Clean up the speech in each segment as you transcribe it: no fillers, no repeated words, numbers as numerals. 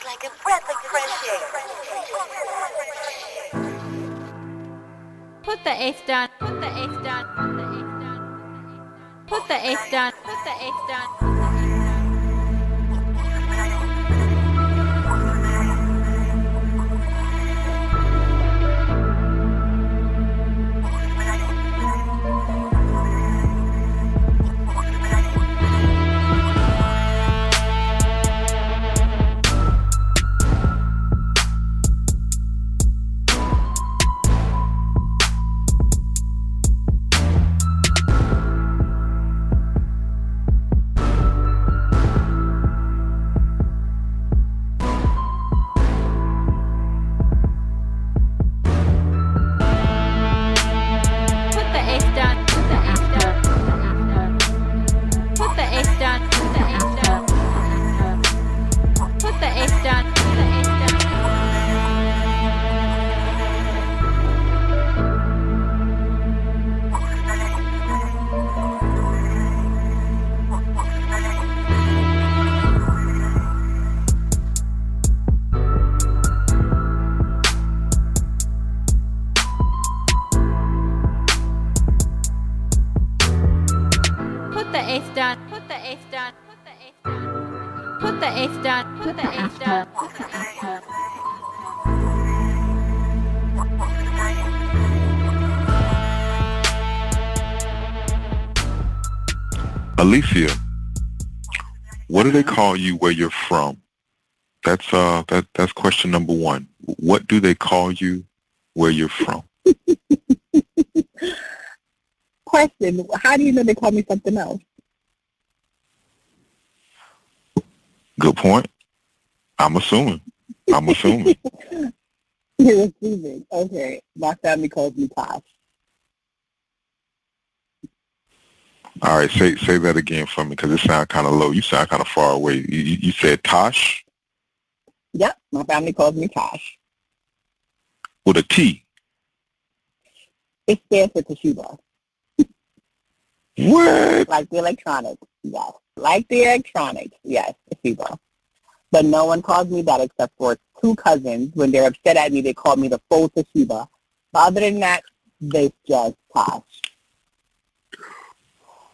like a breath of fresh air. Put the ace down, put the ace down, put the ace down, put the ace down, put the ace down. Put the ace down, put the ace down, put the ace down, put the ace down, put the ace down, put the ace down. Alicia, what do they call you where you're from? That's question number one. What do they call you where you're from? Question, how do you know they call me something else? Good point. I'm assuming. You're assuming. Okay. My family calls me Tosh. All right, say that again for me because it sounds kind of low. You sound kind of far away. You said Tosh? Yep, my family calls me Tosh. With a T? It stands for Toshiba. What? Like the electronics, yes. Like the electronics, yes, Toshiba. But no one calls me that except for two cousins. When they're upset at me, they call me the full Toshiba. But other than that, they just Tosh.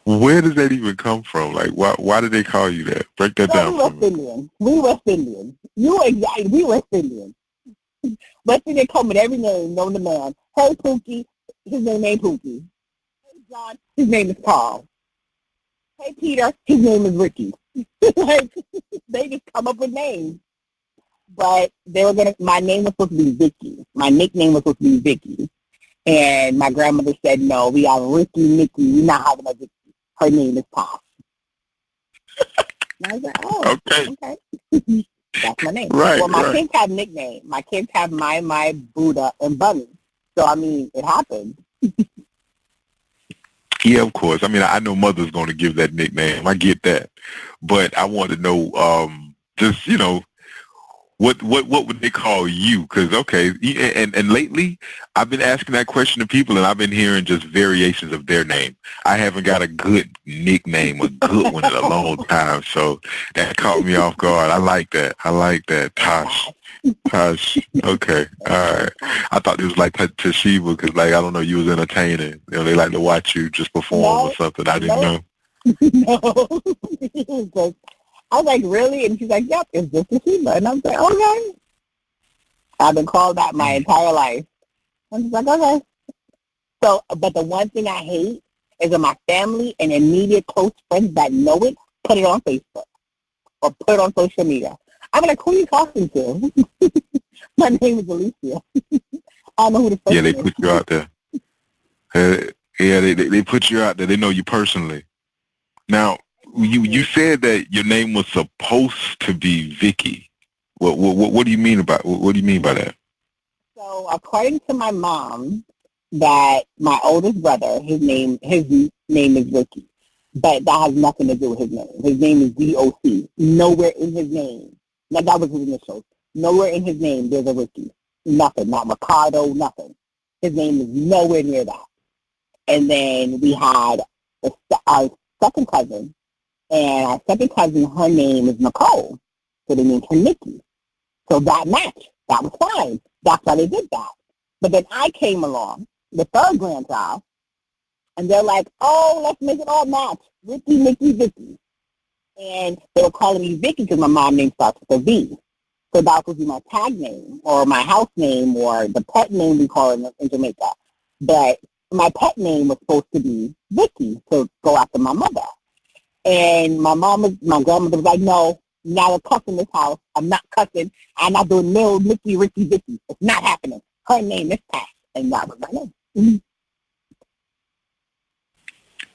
Where does that even come from? Like, why did they call you that? Break that down for me. Indian. We West Indian. We West Indian. West Indian call me every name known to man. Hey, Pookie, his name ain't Pookie. Hey, John, his name is Paul. Hey, Peter, his name is Ricky. Like, they just come up with names. But my name was supposed to be Vicky. My nickname was supposed to be Vicky. And my grandmother said, no, we got Ricky, Mickey. We're not having a Vicky. Her name is Pop. And I was like, oh, okay. That's my name. Right, well, my kids have nicknames. My kids have my Buddha, and Bunny. So, I mean, it happened. Yeah, of course. I mean, I know mother's going to give that nickname. I get that. But I want to know, just, what would they call you? Because, okay, and lately I've been asking that question to people, and I've been hearing just variations of their name. I haven't got a good nickname, a good one in a long time, so that caught me off guard. I like that. Tosh. Okay. All right. I thought it was like Toshiba because, like, I don't know, you was entertaining. They like to watch you just perform or something. I didn't know. No. I was like, really? And she's like, yep, it's just Toshiba. And I was like, okay. I've been called that my entire life. I'm just like, okay. So, but the one thing I hate is when my family and immediate close friends that know it put it on Facebook or put it on social media. I'm like, who are you talking to? My name is Alicia. I don't know who the person is. Yeah, they put you out there. They put you out there. They know you personally. Now, you said that your name was supposed to be Vicky. What do you mean about what do you mean by that? So according to my mom, that my oldest brother, his name is Ricky, but that has nothing to do with his name. His name is D.O.C. Nowhere in his name, like that was his initials. Nowhere in his name there's a Ricky. Nothing, not Ricardo, nothing. His name is nowhere near that. And then we had our second cousin. And our second cousin, her name is Nicole. So they named her Nikki. So that matched. That was fine. That's why they did that. But then I came along, the third grandchild, and they're like, oh, let's make it all match. Ricky, Mickey, Vicky. And they were calling me Vicky because my mom name starts with a V. So that would be my tag name or my house name or the pet name we call it in Jamaica. But my pet name was supposed to be Vicky to go after my mother. And my grandmother was like, no, now we're cussing this house. I'm not cussing. I'm not doing no Mickey, Ricky, Vicky. It's not happening. Her name is Pat. And that was my name. Mm-hmm.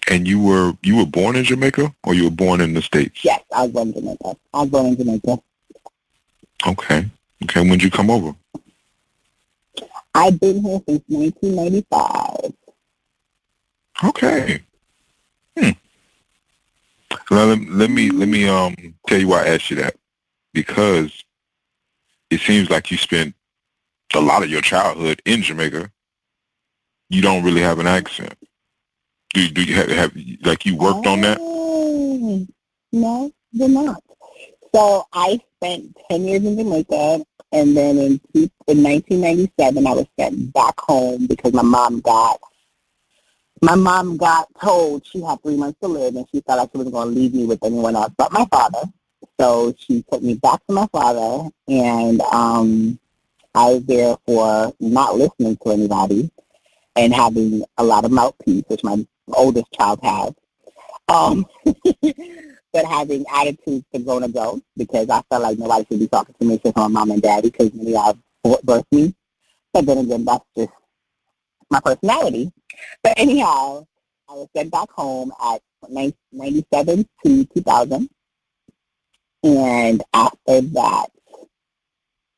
And you were born in Jamaica or you were born in the States? Yes, I was born in Jamaica. Okay. When did you come over? I've been here since 1995. Okay. Well, let me tell you why I asked you that. Because it seems like you spent a lot of your childhood in Jamaica. You don't really have an accent. Do you have like you worked on that? No, they're not. So I spent 10 years in Jamaica, and then in 1997 I was sent back home because my mom got told she had 3 months to live, and she felt like she wasn't going to leave me with anyone else but my father. So she took me back to my father, and I was there for not listening to anybody and having a lot of mouthpiece, which my oldest child has. But having attitudes to grown adults because I felt like nobody should be talking to me except my mom and daddy because they all birthed me. But then again, that's just my personality. But anyhow, I was sent back home at 97 to 2000. And after that,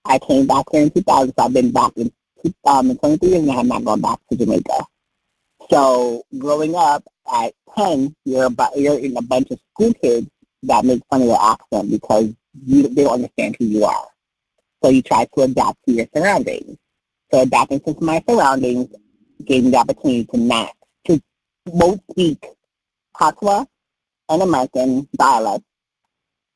I came back here in 2000. So I've been back in 23 years and I have not gone back to Jamaica. So growing up at 10, you're in a bunch of school kids that make fun of your accent because they don't understand who you are. So you try to adapt to your surroundings. So adapting to my surroundings gave me the opportunity to both speak Patois and American dialect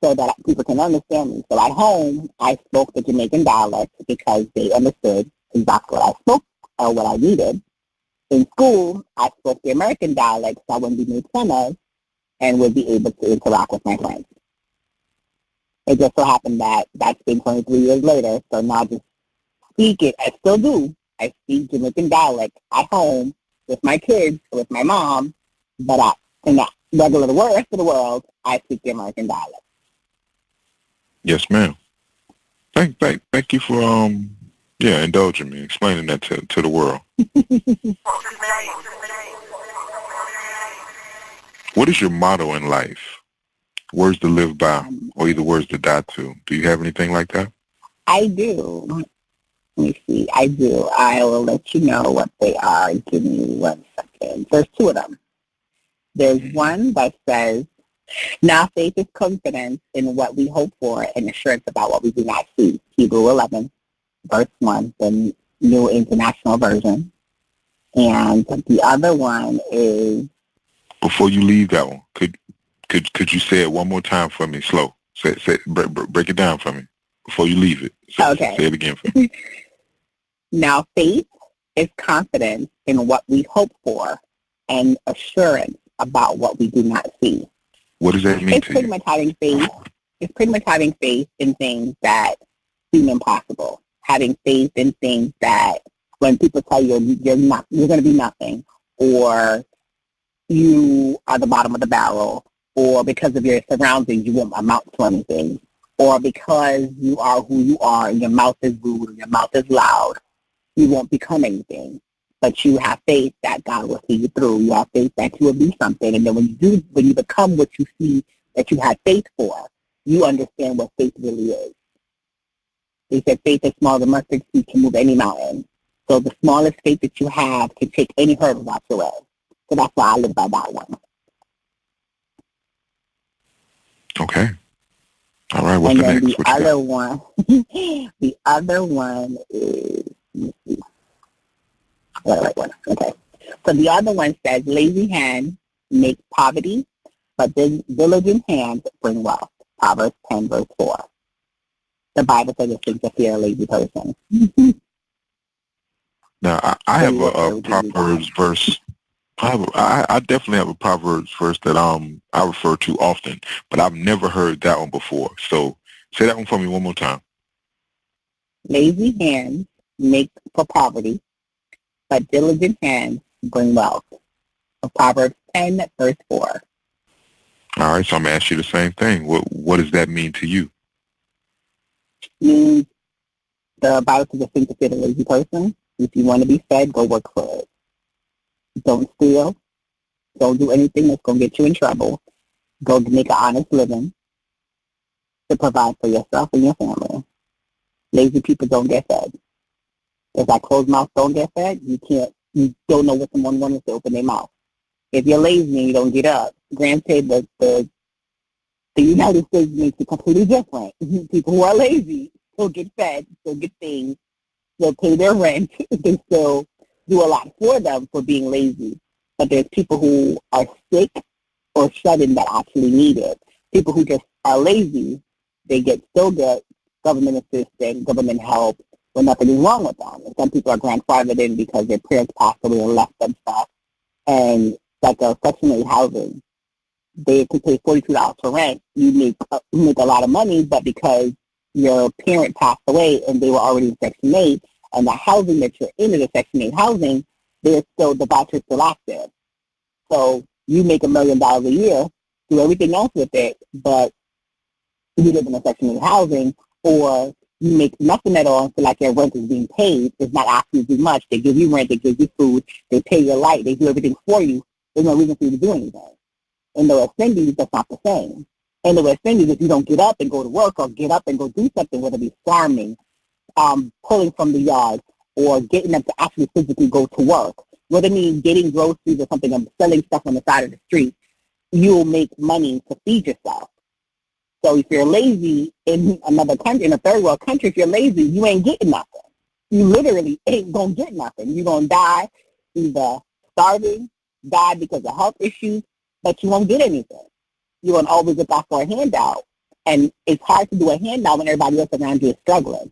so that people can understand me. So at home, I spoke the Jamaican dialect because they understood exactly what I spoke or what I needed. In school, I spoke the American dialect so I wouldn't be made fun of and would be able to interact with my friends. It just so happened that that's been 23 years later, so now I just speak it. I still do. I speak Jamaican dialect at home with my kids, with my mom, but in the rest of the world, I speak the American dialect. Yes, ma'am. Thank you for indulging me, explaining that to the world. What is your motto in life? Words to live by, or either words to die to. Do you have anything like that? I do. Let me see. I do. I will let you know what they are. Give me 1 second. There's 2 of them. There's one that says, now faith is confidence in what we hope for and assurance about what we do not see. Hebrew 11, verse 1, the New International Version. And the other one is... Before you leave that one, could you say it one more time for me, slow? Break it down for me before you leave it. Okay. Say it again for me. Now faith is confidence in what we hope for and assurance about what we do not see. What does that mean It's pretty much having faith. It's pretty much having faith in things that seem impossible. Having faith in things that when people tell you you're going to be nothing, or you are the bottom of the barrel, or because of your surroundings you won't amount to anything, or because you are who you are and your mouth is rude and your mouth is loud, you won't become anything. But you have faith that God will see you through. You have faith that you will be something. And then when you become what you see that you had faith for, you understand what faith really is. They said faith is small as a mustard seed can move any mountain. So the smallest faith that you have can take any hurdle out your way. So that's why I live by that one. Okay. All right. What's and the then next? The other one is, let me see. One. Okay. So the other one says, lazy hands make poverty, but diligent hands bring wealth. Proverbs 10, verse 4. The Bible says it's things to fear a lazy person. Now, I have a Proverbs verse. I definitely have a Proverbs verse that I refer to often, but I've never heard that one before. So say that one for me one more time. Lazy hands make for poverty, but diligent hands bring wealth. Proverbs 10, verse 4. All right, so I'm gonna ask you the same thing. What does that mean to you? Means the Bible says it's things to fear a lazy person. If you want to be fed, go work for it. Don't steal. Don't do anything that's going to get you in trouble. Go make an honest living to provide for yourself and your family. Lazy people don't get fed. If that closed mouth don't get fed, you don't know what someone wants to open their mouth. If you're lazy and you don't get up, granted that the United States makes it completely different. People who are lazy still get fed, still get things, still pay their rent, they still do a lot for them for being lazy. But there's people who are sick or shut-in that actually need it. People who just are lazy, they still get government assistance, government help, when nothing is wrong with them. And some people are grandfathered in because their parents passed away and left them stuff. And like a Section 8 housing, they can pay $42 for rent. You make a lot of money, but because your parent passed away and they were already in Section 8, and the housing that you're in is a Section 8 housing, the voucher's still active. So you make $1 million a year, do everything else with it, but you live in a Section 8 housing, or you make nothing at all until like your rent is being paid. It's not asking you too much. They give you rent, they give you food, they pay your light, they do everything for you. There's no reason for you to do anything. In the West Indies, that's not the same. In the West Indies, if you don't get up and go to work or get up and go do something, whether it be farming, pulling from the yard, or getting them to actually physically go to work, whether it means getting groceries or something and selling stuff on the side of the street, you'll make money to feed yourself. So if you're lazy in another country, in a third world country, if you're lazy, you ain't getting nothing. You literally ain't going to get nothing. You're going to die either starving, die because of health issues, but you won't get anything. You're going to always look out for a handout. And it's hard to do a handout when everybody else around you is struggling.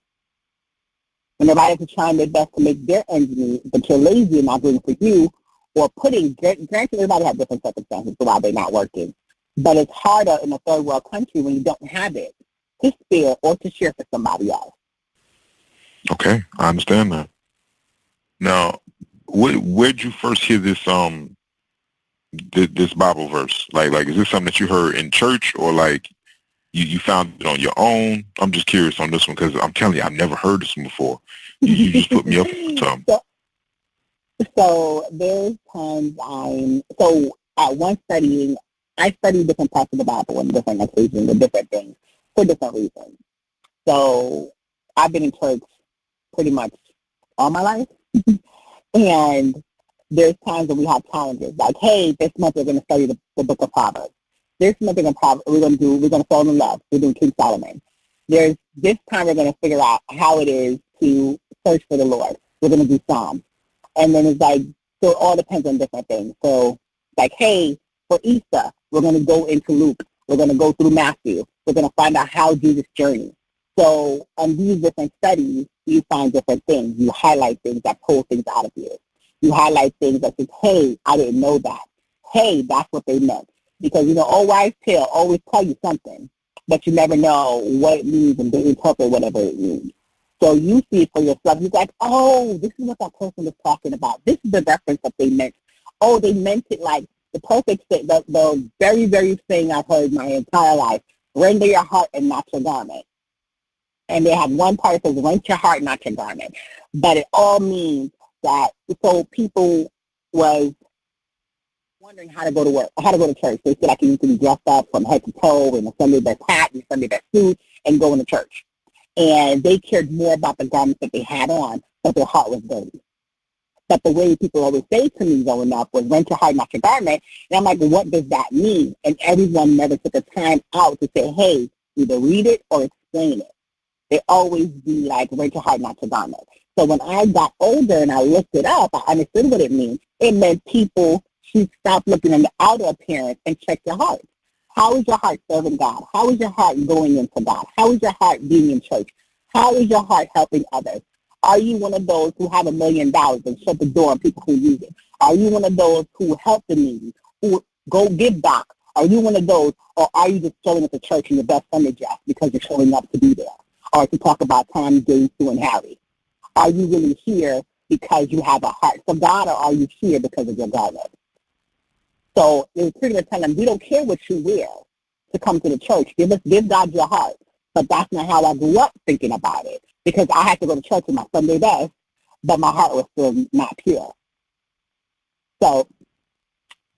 When everybody else is trying their best to make their ends meet, but you're lazy and not doing it for you, or granted, everybody has different circumstances for why they're not working. But it's harder in a third world country when you don't have it to spare or to share for somebody else. Okay, I understand that. Now, where'd you first hear this this Bible verse? Like, is this something that you heard in church, or like you found it on your own? I'm just curious on this one because I'm telling you, I've never heard this one before. You just put me up on something. So there's times at one studying, I study different parts of the Bible on different occasions and different things for different reasons. So I've been in church pretty much all my life. And there's times when we have challenges, like, hey, this month we're going to study the book of Proverbs. This month we're going to fall in love. We're doing King Solomon. There's this time we're going to figure out how it is to search for the Lord. We're going to do Psalms. And then it's like, so it all depends on different things. So like, hey, for Easter, we're going to go into Luke. We're going to go through Matthew. We're going to find out how Jesus journeyed. So on these different studies, you find different things. You highlight things that pull things out of you. You highlight things that say, hey, I didn't know that. Hey, that's what they meant. Because, all wise tale always tell you something, but you never know what it means and they interpret whatever it means. So you see it for yourself. You're like, oh, this is what that person was talking about. This is the reference that they meant. Oh, they meant it like the perfect thing, the very, very thing I've heard my entire life. Render your heart and not your garment. And they have one part that says, rent your heart, not your garment. But it all means that, so people was wondering how to go to work, how to go to church. They feel like you need to be dressed up from head to toe in a Sunday best hat and a Sunday best suit and go into church. And they cared more about the garments that they had on, but their heart was dirty. But the way people always say to me growing up was, rent your heart, not your garment. And I'm like, well, what does that mean? And everyone never took the time out to say, hey, either read it or explain it. They always be like, rent your heart, not your garment. So when I got older and I looked it up, I understood what it means. It meant people should stop looking at the outer appearance and check your heart. How is your heart serving God? How is your heart going into God? How is your heart being in church? How is your heart helping others? Are you one of those who have $1 million and shut the door on people who need it? Are you one of those who help the needy, who go give back? Are you one of those, or are you just showing up to church in your best Sunday dress because you're showing up to be there? Or to talk about Tom, James, Sue, and Harry? Are you really here because you have a heart for God, or are you here because of your garment? So it was pretty much telling them, we don't care what you wear to come to the church. Give God your heart. But that's not how I grew up thinking about it, because I had to go to church in my Sunday best, but my heart was still not pure. So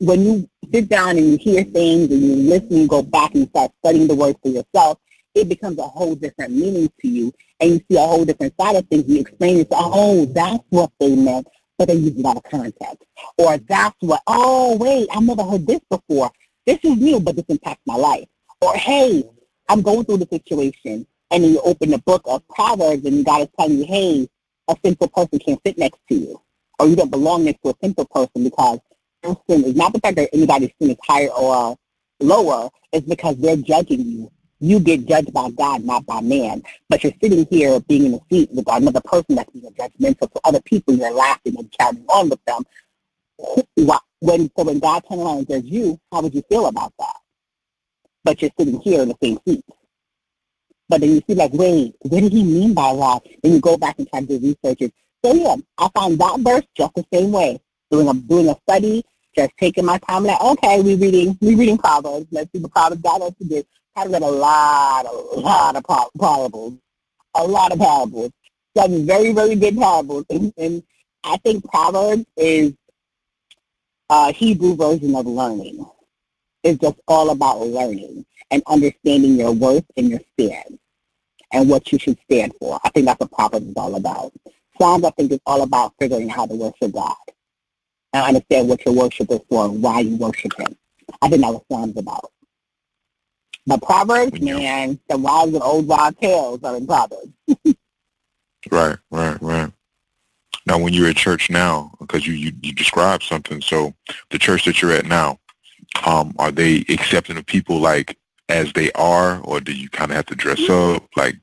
when you sit down and you hear things and you listen, you go back and you start studying the word for yourself, it becomes a whole different meaning to you, and you see a whole different side of things. You explain it, oh, that's what they meant, but they use it out of context. Or that's what, oh, wait, I've never heard this before. This is new, but this impacts my life. Or, hey, I'm going through the situation, and then you open the book of Proverbs, and God is telling you, hey, a sinful person can't sit next to you, or you don't belong next to a sinful person, because their sin is not the fact that anybody's sin is higher or lower. It's because they're judging you. You get judged by God, not by man. But you're sitting here being in a seat with another person that's being judgmental to other people. You're laughing and carrying on with them. When God turns around and judges you, how would you feel about that? But you're sitting here in the same seat. But then you see, like, wait, what did he mean by that? Then you go back and try to do research. So, yeah, I found that verse just the same way. Doing a study, just taking my time, like, okay, we're reading Proverbs. Let's see the Proverbs God has to do. I read a lot of parables. A lot of parables. Some very, very good parables. And I think Proverbs is a Hebrew version of learning. It's just all about learning and understanding your worth and your stand and what you should stand for. I think that's what Proverbs is all about. Psalms, I think, is all about figuring out how to worship God and understand what your worship is for and why you worship Him. I think that's what Psalms is about. But Proverbs, man, the wives and old wild tales are in Proverbs. Right. Now, when you're at church now, because you described something, so the church that you're at now, are they accepting of people like as they are, or do you kind of have to dress up? Like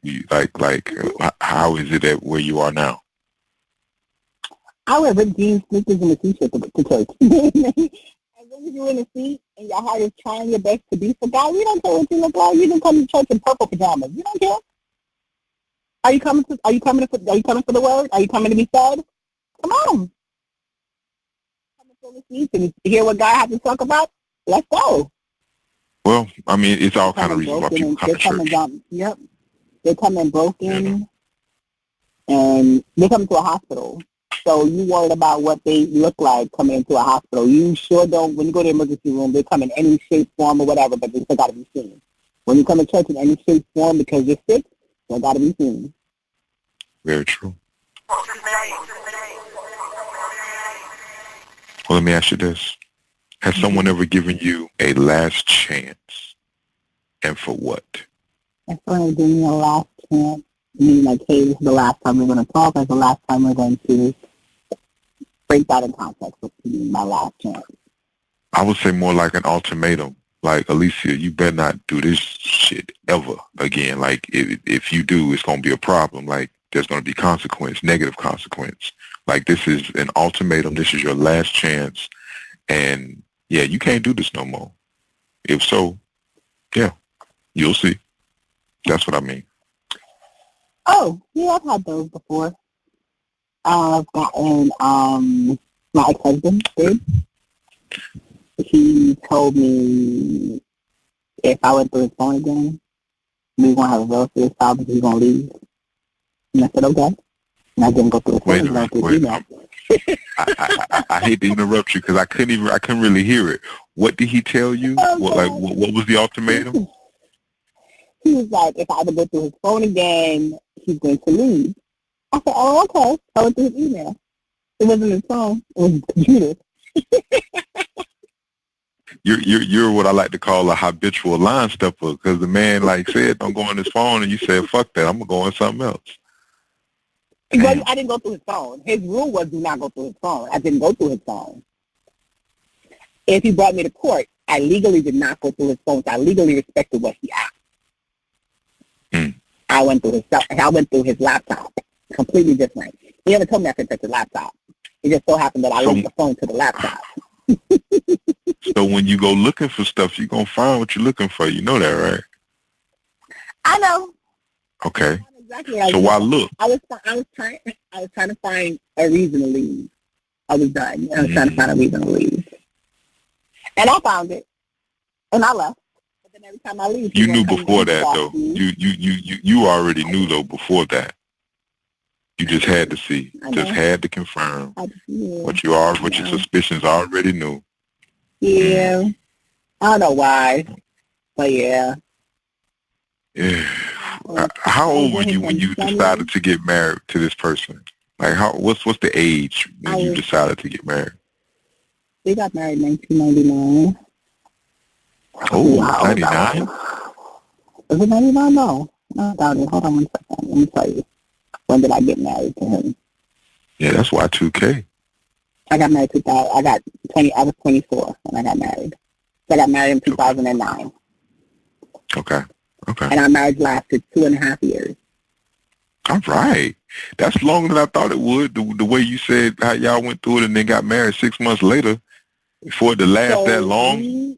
how is it at where you are now? I wear ripped jeans, sneakers, and a t-shirt to church. As long as you're in a seat and your heart is trying your best to be for God, we don't care what you look like. You can come to church in purple pajamas. You don't care. Are you coming for the word? Are you coming to be fed? Come on. Coming for the seats and hear what God has to talk about? Let's go. Well, I mean, it's all kind of reasons why people come to church. Yep. They come in broken, and they come to a hospital. So you worried about what they look like coming into a hospital. You sure don't, when you go to the emergency room, they come in any shape, form, or whatever, but they still got to be seen. When you come to church in any shape, form, because you're sick, they got to be seen. Very true. Well, let me ask you this. Has someone ever given you a last chance, and for what? If someone giving me a last chance, you mean like, hey, this is the last time we're going to talk, or the last time we're going to break that in context? What do you mean by last chance? I would say more like an ultimatum. Like, Alicia, you better not do this shit ever again. Like, if you do, it's going to be a problem. Like, there's going to be consequence, negative consequence. Like, this is an ultimatum. This is your last chance. And, yeah, you can't do this no more. If so, yeah, you'll see. That's what I mean. Oh, yeah, I've had those before. I've gotten, my ex-husband did. He told me if I went through his phone again, we were going to have a real serious problem, he's going to leave. And I said, okay. And I didn't go through his phone. I hate to interrupt you because I couldn't really hear it. What did he tell you? Okay. What was the ultimatum? He was like, if I ever go through his phone again, he's going to leave. I said, oh, okay. I went through his email. It wasn't his phone. It was his computer. You're what I like to call a habitual line stepper, because the man like said don't go on his phone, and you said fuck that, I'm gonna go on something else. Well, I didn't go through his phone. His rule was do not go through his phone. I didn't go through his phone. If he brought me to court, I legally did not go through his phone. So I legally respected what he asked. Mm. I went through his laptop. Completely different. He never told me I could touch the laptop. It just so happened that I linked the phone to the laptop. So when you go looking for stuff, you're going to find what you're looking for. You know that, right? I know. Okay. Exactly what So why look? I was trying to find a reason to leave. I was done. I was trying to find a reason to leave. And I found it. And I left. But then every time I leave, You knew before that, though. You already knew, though, before that. You just had to see. Just had to confirm what your suspicions already knew. Yeah. I don't know why. But yeah. Yeah. How old were you when you decided to get married to this person? Like, what's the age when you decided to get married? We got married in 1999. Oh, wow, 99? Was it 99? No. No, darling, hold on one second. Let me tell you. When did I get married to him? Yeah, that's Y2K. I got married I was 24 when I got married. So I got married in 2009. Okay. And our marriage lasted 2.5 years. All right. That's longer than I thought it would. The way you said how y'all went through it and then got married 6 months later, for it to last that long.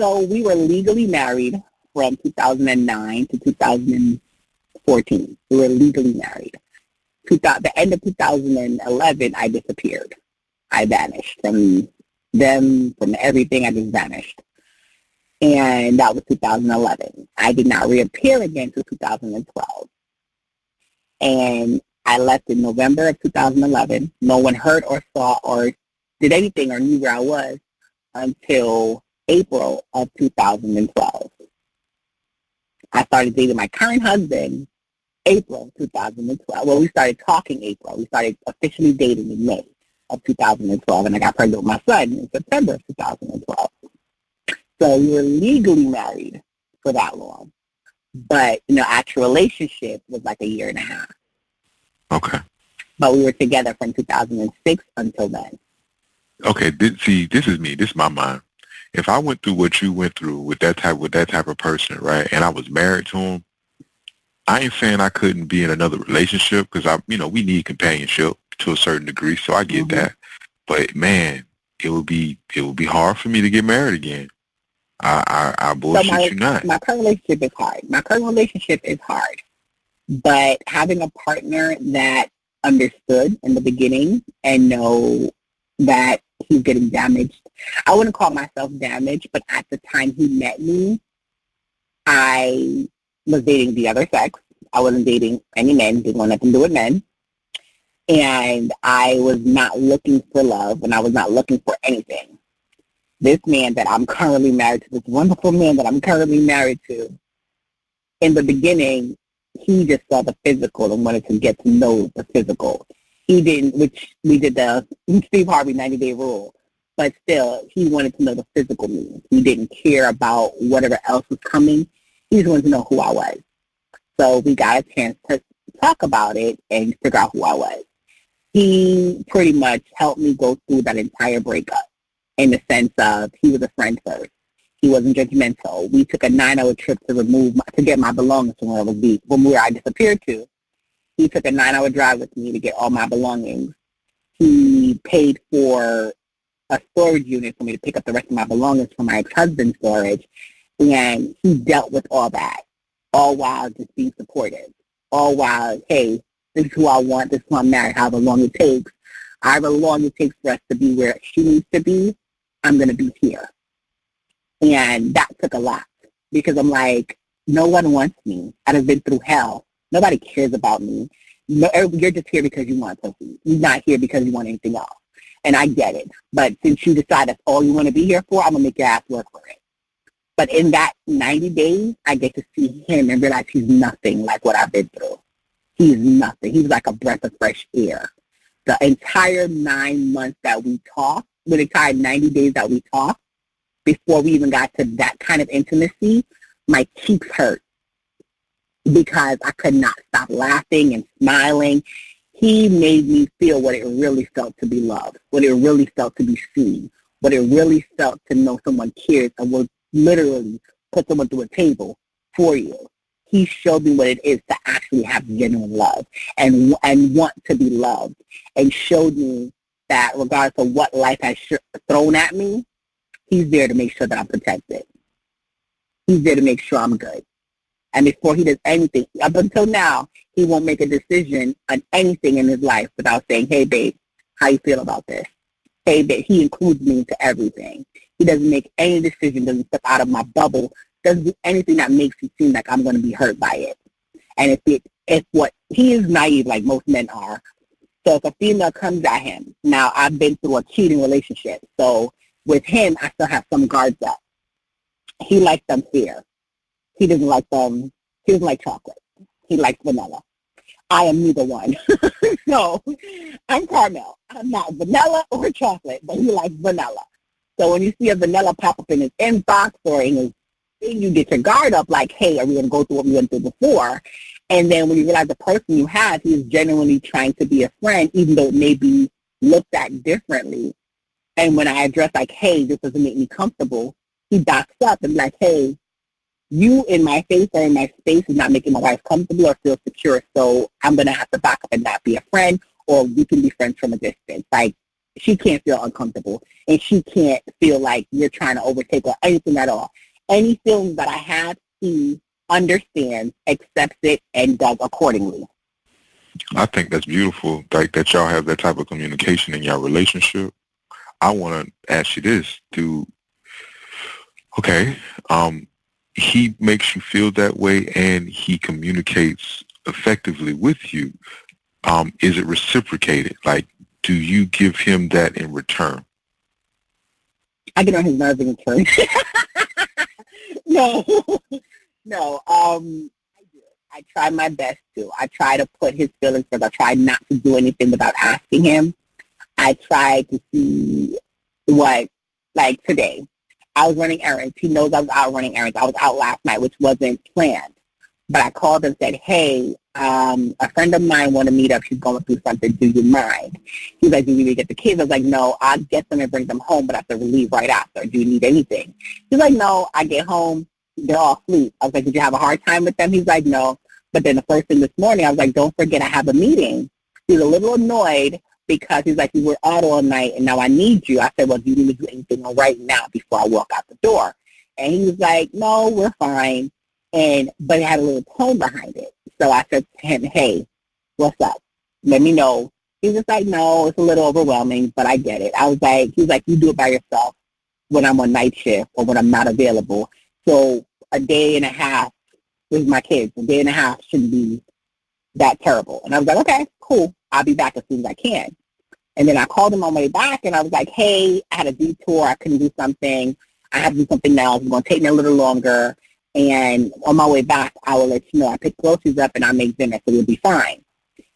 So we were legally married from 2009 to 2014. We were legally married. The end of 2011, I disappeared. I vanished from them, from everything. I just vanished. And that was 2011. I did not reappear again until 2012. And I left in November of 2011. No one heard or saw or did anything or knew where I was until April of 2012. I started dating my current husband April 2012. Well, we started talking April. We started officially dating in May of 2012, and I got pregnant with my son in September of 2012. So we were legally married for that long. But, actual relationship was like 1.5 years. Okay. But we were together from 2006 until then. Okay, this is me. This is my mind. If I went through what you went through with that type of person, right, and I was married to him, I ain't saying I couldn't be in another relationship because we need companionship to a certain degree, so I get that. But man, it would be hard for me to get married again. I bullshit you not. My current relationship is hard. But having a partner that understood in the beginning and know that he's getting damaged, I wouldn't call myself damaged, but at the time he met me, I was dating the other sex. I wasn't dating any men, didn't want nothing to do with men. And I was not looking for love, and I was not looking for anything. This man that I'm currently married to, this wonderful man that I'm currently married to, in the beginning, he just saw the physical and wanted to get to know the physical. He didn't, which we did the Steve Harvey 90-day rule, but still, he wanted to know the physical me. He didn't care about whatever else was coming. He just wanted to know who I was. So we got a chance to talk about it and figure out who I was. He pretty much helped me go through that entire breakup in the sense of he was a friend first. He wasn't judgmental. We took a 9-hour trip to get my belongings from where I disappeared to. He took a 9-hour drive with me to get all my belongings. He paid for a storage unit for me to pick up the rest of my belongings from my ex-husband's storage. And he dealt with all that, all while just being supportive. All while, hey, this is who I want, this is who I'm married, however long it takes. However long it takes for us to be where she needs to be, I'm going to be here. And that took a lot because I'm like, no one wants me. I've been through hell. Nobody cares about me. No, you're just here because you want pussy. You're not here because you want anything else. And I get it. But since you decide that's all you want to be here for, I'm going to make your ass work for it. But in that 90 days, I get to see him and realize he's nothing like what I've been through. He's nothing. He's like a breath of fresh air. The entire 9 months that we talked, the entire 90 days that we talked, before we even got to that kind of intimacy, my cheeks hurt because I could not stop laughing and smiling. He made me feel what it really felt to be loved, what it really felt to be seen, what it really felt to know someone cares and will literally put someone through a table for you. He showed me what it is to actually have genuine love and want to be loved, and showed me that regardless of what life has thrown at me, he's there to make sure that I'm protected. He's there to make sure I'm good. And before he does anything, up until now, he won't make a decision on anything in his life without saying, hey, babe, how you feel about this? Hey, babe, he includes me into everything. He doesn't make any decision, doesn't step out of my bubble, doesn't do anything that makes it seem like I'm going to be hurt by it. And if what he is naive, like most men are. So if a female comes at him, now I've been through a cheating relationship. So with him, I still have some guards up. He likes them fair. He doesn't like them. He doesn't like chocolate. He likes vanilla. I am neither one. So I'm caramel. I'm not vanilla or chocolate, but he likes vanilla. So when you see a vanilla pop up in his inbox or in his thing, you get your guard up like, hey, are we going to go through what we went through before? And then when you realize the person you have, he's genuinely trying to be a friend, even though it may be looked at differently. And when I address like, hey, this doesn't make me comfortable, he backs up and like, hey, you in my face or in my space is not making my wife comfortable or feel secure, so I'm going to have to back up and not be a friend, or we can be friends from a distance. Like, she can't feel uncomfortable, and she can't feel like you're trying to overtake or anything at all. Any feelings that I have, he understands, accepts it, and does accordingly. I think that's beautiful, like that y'all have that type of communication in your relationship. I want to ask you this, he makes you feel that way and he communicates effectively with you. Is it reciprocated? Like, do you give him that in return? I get on his nerves in return. No. I do. I try my best to. I try to put his feelings first. I try not to do anything without asking him. I try to see like today, I was running errands. He knows I was out running errands. I was out last night, which wasn't planned. But I called and said, hey, a friend of mine want to meet up. She's going through something. Do you mind? He's like, do you need to get the kids? I was like, no, I'll get them and bring them home, but I have to leave right after. Do you need anything? He's like, no, I get home. They're all asleep. I was like, did you have a hard time with them? He's like, no. But then the first thing this morning, I was like, don't forget I have a meeting. He's a little annoyed because he's like, you were out all night and now I need you. I said, well, do you need to do anything right now before I walk out the door? And he was like, no, we're fine. But he had a little tone behind it. So I said to him, hey, what's up? Let me know. He was like, no, it's a little overwhelming, but I get it. I was like, he was like, you do it by yourself when I'm on night shift or when I'm not available. So a day and a half with my kids, a day and a half shouldn't be that terrible. And I was like, okay, cool. I'll be back as soon as I can. And then I called him on my way back, and I was like, hey, I had a detour. I couldn't do something. I have to do something else. It's going to take me a little longer. And on my way back, I will let you know. I pick groceries up, and I make dinner, so we'll be fine.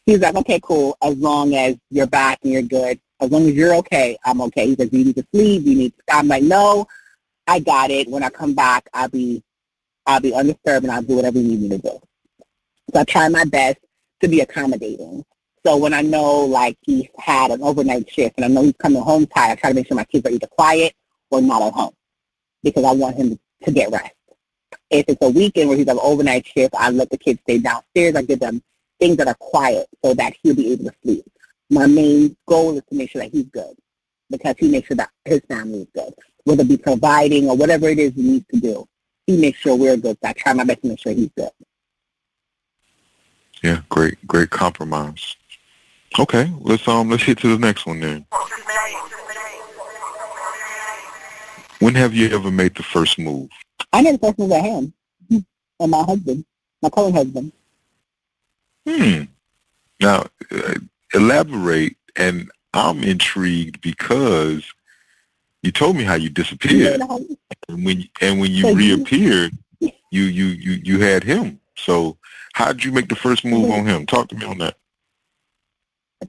He was like, okay, cool, as long as you're back and you're good. As long as you're okay, I'm okay. He said, do you need to sleep? Do you need to stop? I'm like, no, I got it. When I come back, I'll be undisturbed, and I'll do whatever you need me to do. So I try my best to be accommodating. So when I know, like, he's had an overnight shift and I know he's coming home tired, I try to make sure my kids are either quiet or not at home because I want him to get rest. If it's a weekend where he's on an overnight shift, I let the kids stay downstairs. I give them things that are quiet so that he'll be able to sleep. My main goal is to make sure that he's good because he makes sure that his family is good, whether it be providing or whatever it is he needs to do. He makes sure we're good. So I try my best to make sure he's good. Yeah, great compromise. Okay, let's hit to the next one then. When have you ever made the first move? I made the first move at him and my husband, my current husband. Now, elaborate, and I'm intrigued because you told me how you disappeared, and when you reappeared, you had him. So how did you make the first move on him? Talk to me on that.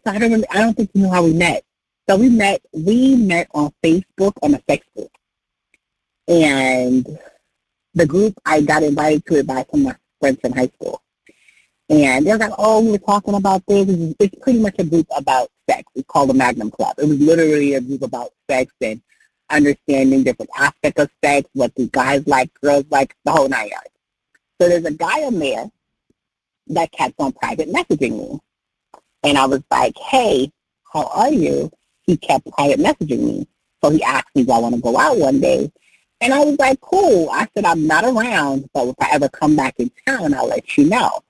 So I don't think you know how we met. So we met on Facebook on a sex group. And the group, I got invited to it by some of my friends from high school. And they're like, oh, we were talking about this. It's pretty much a group about sex. It's called the Magnum Club. It was literally a group about sex and understanding different aspects of sex, what do guys like, girls like, the whole 9 yards. So there's a guy on there that kept on private messaging me. And I was like, hey, how are you? He kept private messaging me. So he asked me, do I want to go out one day? And I was like, cool. I said, I'm not around, but if I ever come back in town, I'll let you know.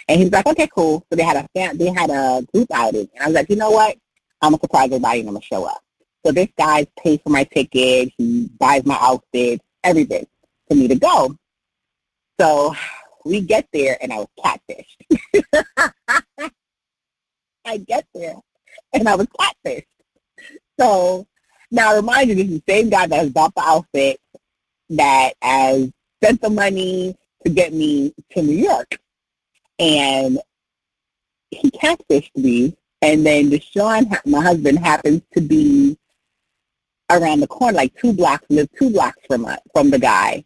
And he's like, okay, cool. So they had a group outing. And I was like, you know what? I'm going to surprise everybody and I'm going to show up. So this guy pays for my ticket. He buys my outfit, everything for me to go. So we get there and I was catfished. I get there and I was catfished. So now remind you, this is the same guy that has bought the outfit, that has spent the money to get me to New York. And he catfished me. And then Deshaun, my husband, happens to be around the corner, like 2 blocks from the guy.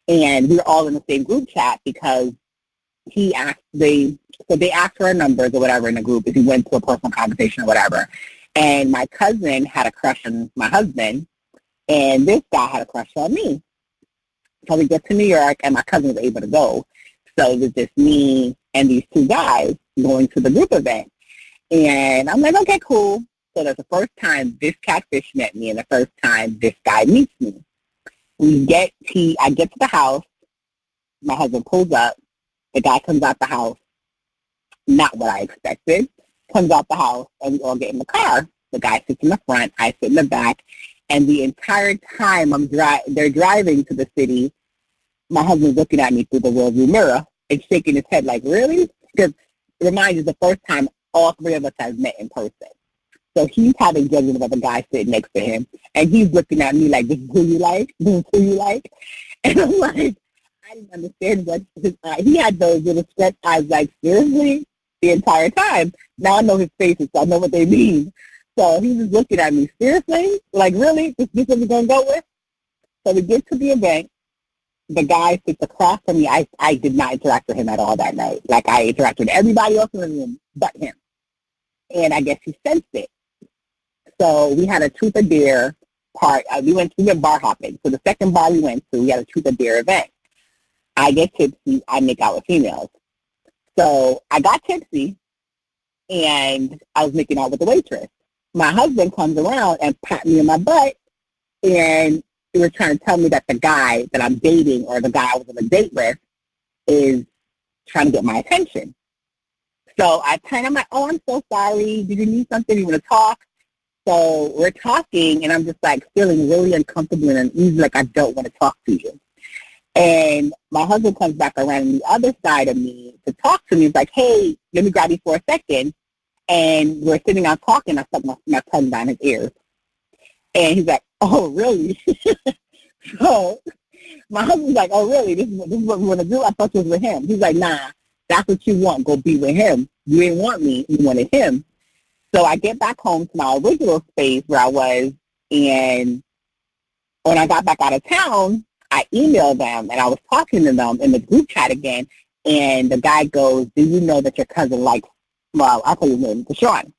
And we were all in the same group chat because they asked for our numbers or whatever in the group if he went to a personal conversation or whatever. And my cousin had a crush on my husband, and this guy had a crush on me. So we get to New York, and my cousin was able to go. So it was just me and these 2 guys going to the group event. And I'm like, okay, cool. So that's the first time this catfish met me and the first time this guy meets me. I get to the house. My husband pulls up. The guy comes out the house. Not what I expected. Comes out the house, and we all get in the car. The guy sits in the front. I sit in the back. And the entire time they're driving to the city, my husband's looking at me through the rearview mirror and shaking his head like, really? Because remind you, the first time all 3 of us have met in person. So he's having judgment of the guy sitting next to him, and he's looking at me like, this is who you like? This is who you like? And I'm like, I didn't understand what he had those little stretch eyes, like, seriously? The entire time. Now I know his faces, so I know what they mean. So he was looking at me, seriously? Like, really? This is what we're going to go with? So we get to the event. The guy sits across from me. I did not interact with him at all that night. Like, I interacted with everybody else in the room but him. And I guess he sensed it. So we had a truth or dare part. We went bar hopping. So the second bar we went to, we had a truth or dare event. I get tipsy. I make out with females. So I got tipsy, and I was making out with the waitress. My husband comes around and pat me in my butt, and he was trying to tell me that the guy that I'm dating or the guy I was on a date with is trying to get my attention. So I'm like, oh, I'm so sorry. Did you need something? You want to talk? So we're talking, and I'm just, like, feeling really uncomfortable and uneasy, like I don't want to talk to you. And my husband comes back around on the other side of me to talk to me. He's like, hey, let me grab you for a second. And we're sitting down talking. I stuck my tongue down his ears. And he's like, oh, really? So my husband's like, oh, really? This is what we want to do? I thought you was with him. He's like, nah, that's what you want. Go be with him. You didn't want me. You wanted him. So I get back home to my original space where I was. And when I got back out of town, I emailed them, and I was talking to them in the group chat again, and the guy goes, do you know that your cousin likes, well, I'll tell you his name, Deshaun.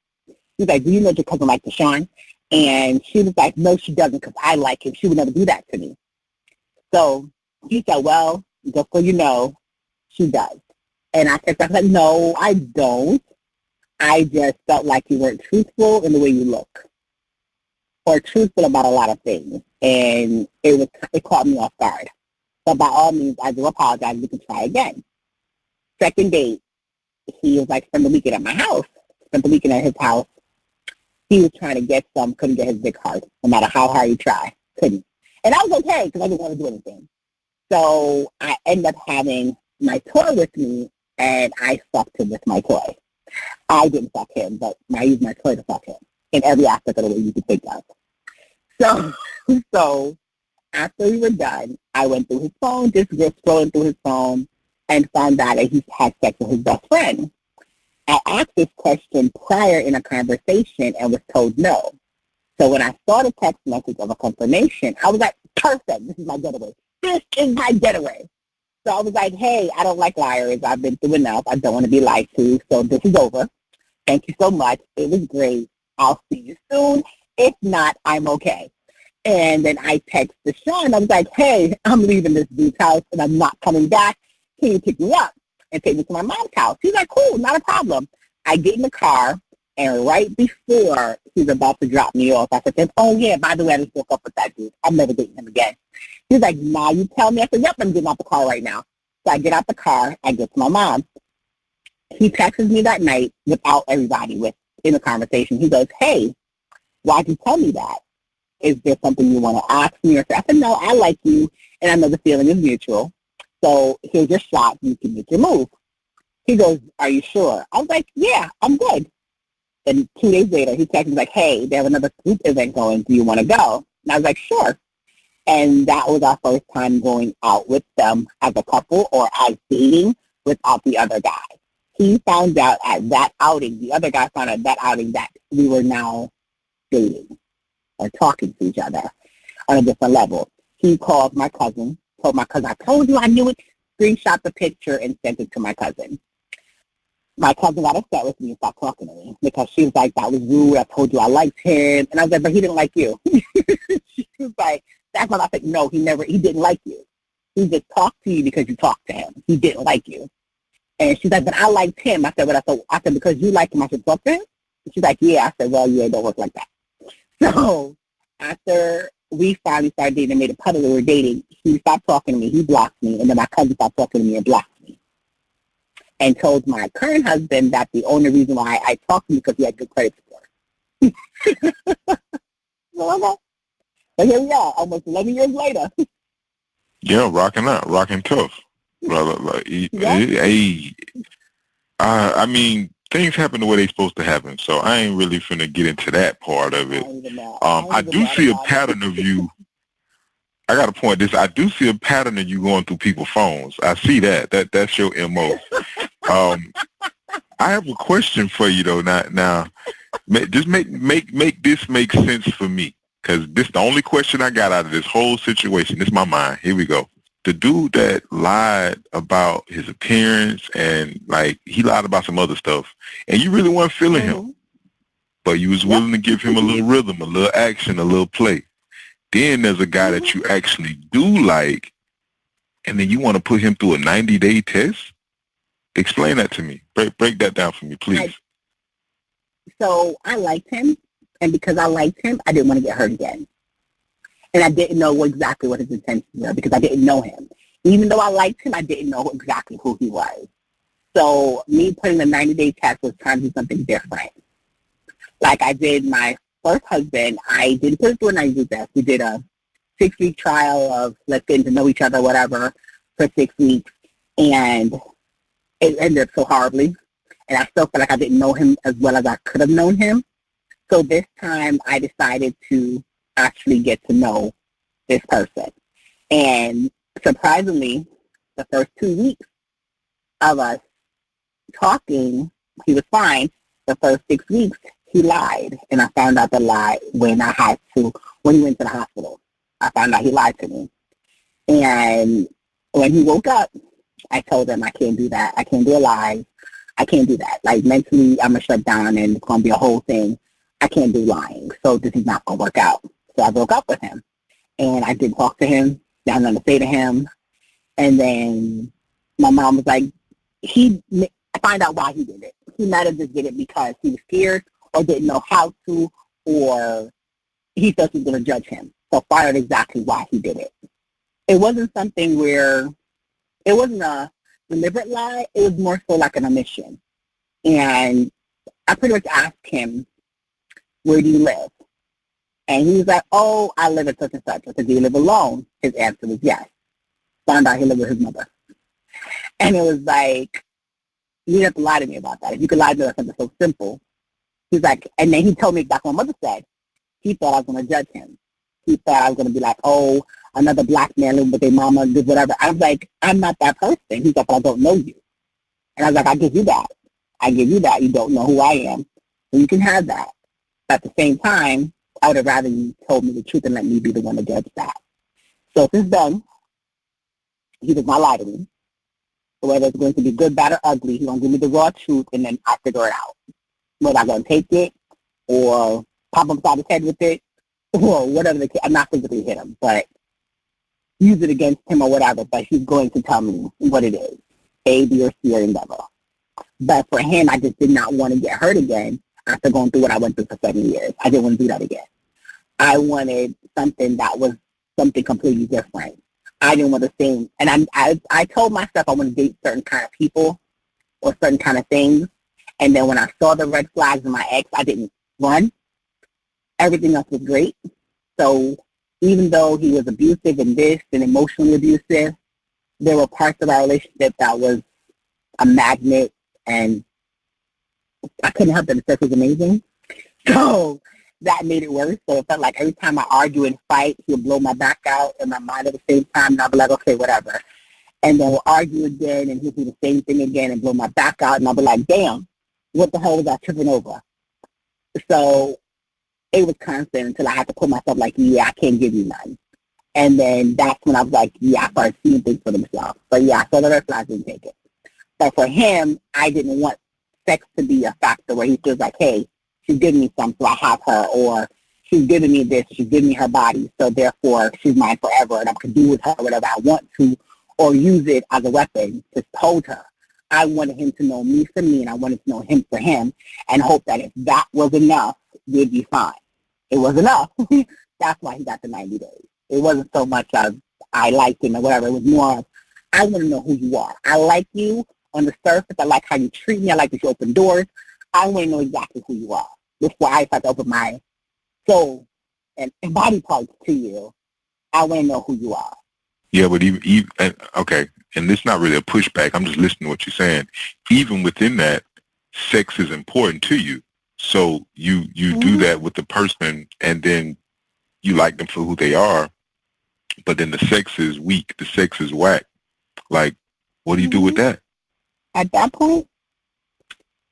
He's like, do you know your cousin likes Deshaun? And she was like, no, she doesn't, because I like him. She would never do that to me. So he said, well, just so you know, she does. And I said, no, I don't. I just felt like you weren't truthful in the way you look, or truthful about a lot of things. And it caught me off guard. So by all means, I do apologize. We can try again. Second date, he was like, spend the weekend at my house. Spent the weekend at his house. He was trying to get some, couldn't get his dick hard, no matter how hard you try. Couldn't. And I was okay because I didn't want to do anything. So I ended up having my toy with me, and I fucked him with my toy. I didn't fuck him, but I used my toy to fuck him in every aspect of the way you could think of. So after we were done, I went through his phone, just scrolling through his phone, and found out that he had sex with his best friend. I asked this question prior in a conversation and was told no. So when I saw the text message of a confirmation, I was like, perfect, this is my getaway. This is my getaway. So I was like, hey, I don't like liars. I've been through enough. I don't want to be lied to, so this is over. Thank you so much. It was great. I'll see you soon. If not, I'm okay. And then I text Deshaun. I was like, hey, I'm leaving this dude's house and I'm not coming back. Can you pick me up and take me to my mom's house? He's like, cool, not a problem. I get in the car, and right before he's about to drop me off, I said to him, oh, yeah, by the way, I just broke up with that dude. I'm never dating him again. He's like, nah, you tell me. I said, yep, I'm getting out the car right now. So I get out the car. I get to my mom. He texts me that night without everybody in a conversation. He goes, hey, why'd you tell me that? Is there something you want to ask me? Or say? I said, no, I like you, and I know the feeling is mutual. So here's your shot. You can make your move. He goes, are you sure? I was like, yeah, I'm good. And 2 days later, he texted me like, hey, they have another group event going. Do you want to go? And I was like, sure. And that was our first time going out with them as a couple or as dating without the other guy. He found out at that outing, the other guy found out at that outing that we were now dating or talking to each other on a different level. He called my cousin, told my cousin, I told you I knew it, screenshot the picture and sent it to my cousin. My cousin got upset with me and stopped talking to me because she was like, that was rude. I told you I liked him. And I was like, but he didn't like you. She was like, that's what I said. No, he didn't like you. He just talked to you because you talked to him. He didn't like you. And she's like, but I liked him. I said, I said, because you liked him, I should talk to him? And she's like, yeah. I said, well, yeah, it don't work like that. So after we finally started dating and made a public that we were dating, he stopped talking to me. He blocked me. And then my cousin stopped talking to me and blocked me. And told my current husband that the only reason why I talked to him because he had good credit score. So here we are, almost 11 years later. Yeah, rocking tough. Brother, I mean, things happen the way they're supposed to happen, so I ain't really finna get into that part of it. I do see a pattern of you. I got to point this. I do see a pattern of you going through people's phones. I see that. That's your MO. I have a question for you though. Now, just make this make sense for me, because this is the only question I got out of this whole situation. This is my mind. Here we go. The dude that lied about his appearance and like he lied about some other stuff, and you really weren't feeling him, but you was willing to give him a little rhythm, a little action, a little play. Then there's a guy that you actually do like, and then you want to put him through a 90-day test? Explain that to me. Break that down for me, please. So I liked him, and because I liked him, I didn't want to get hurt again. And I didn't know exactly what his intentions were because I didn't know him. Even though I liked him, I didn't know exactly who he was. So me putting the 90-day test was trying to do something different. Like I did my first husband, I didn't put it through a 90-day test. We did a 6-week trial of let's get to know each other, whatever, for 6 weeks. And it ended up so horribly. And I still felt like I didn't know him as well as I could have known him. So this time I decided to actually get to know this person. And surprisingly, the first 2 weeks of us talking, he was fine. The first 6 weeks, he lied. And I found out the lie when he went to the hospital. I found out he lied to me. And when he woke up, I told him I can't do that. I can't do a lie. I can't do that. Like mentally, I'm going to shut down and it's going to be a whole thing. I can't do lying. So this is not going to work out. So I broke up with him. And I didn't talk to him. I had nothing to say to him. And then my mom was like, I find out why he did it. He might have just did it because he was scared or didn't know how to, or he thought she was going to judge him. So find out exactly why he did it. It wasn't something where, it wasn't a deliberate lie. It was more so like an omission. And I pretty much asked him, where do you live? And he was like, oh, I live at such and such. I said, do you live alone? His answer was yes. Found out he lived with his mother. And it was like, you didn't have to lie to me about that. If you could lie to me about something so simple. He's like, and then he told me exactly what my mother said. He thought I was going to judge him. He thought I was going to be like, oh, another black man living with their mama, did whatever. I was like, I'm not that person. He's like, well, I don't know you. And I was like, I give you that. I give you that. You don't know who I am. So you can have that. But at the same time, I would have rather you told me the truth and let me be the one to judge that. So since then, he does not lie to me. So whether it's going to be good, bad, or ugly, he's going to give me the raw truth and then I figure it out. Whether I'm going to take it or pop him upside his head with it or whatever the case. I'm not physically hit him, but use it against him or whatever, but he's going to tell me what it is, A, B, or C, or whatever. But for him, I just did not want to get hurt again after going through what I went through for 7 years. I didn't want to do that again. I wanted something that was something completely different. I didn't want the same. And I told myself I want to date certain kind of people or certain kind of things. And then when I saw the red flags in my ex, I didn't run. Everything else was great. So even though he was abusive and this and emotionally abusive, there were parts of our relationship that was a magnet, and I couldn't help that the sex was amazing. So that made it worse. So it felt like every time I argue and fight, he would blow my back out in my mind at the same time, and I'd be like, okay, whatever. And then we'll argue again, and he'll do the same thing again and blow my back out, and I'll be like, damn, what the hell was I tripping over? So it was constant until I had to put myself like, yeah, I can't give you none. And then that's when I was like, yeah, I started seeing things for themselves. But yeah, so the rest of I didn't take it. But for him, I didn't want sex to be a factor where he feels like, hey, she's giving me something, so I have her, or she's giving me this, she's giving me her body, so therefore she's mine forever, and I can do with her whatever I want to, or use it as a weapon to hold her. I wanted him to know me for me, and I wanted to know him for him, and hope that if that was enough, we'd be fine. It was enough. That's why he got the 90 days. It wasn't so much of I liked him or whatever. It was more of I want to know who you are. I like you on the surface. I like how you treat me. I like that you open doors. I want to know exactly who you are before I start to open my soul and body parts to you. I want to know who you are. Yeah, but even okay, and it's not really a pushback. I'm just listening to what you're saying. Even within that, sex is important to you. So you do that with the person, and then you like them for who they are, but then the sex is weak. The sex is whack. Like, what do you do with that? At that point,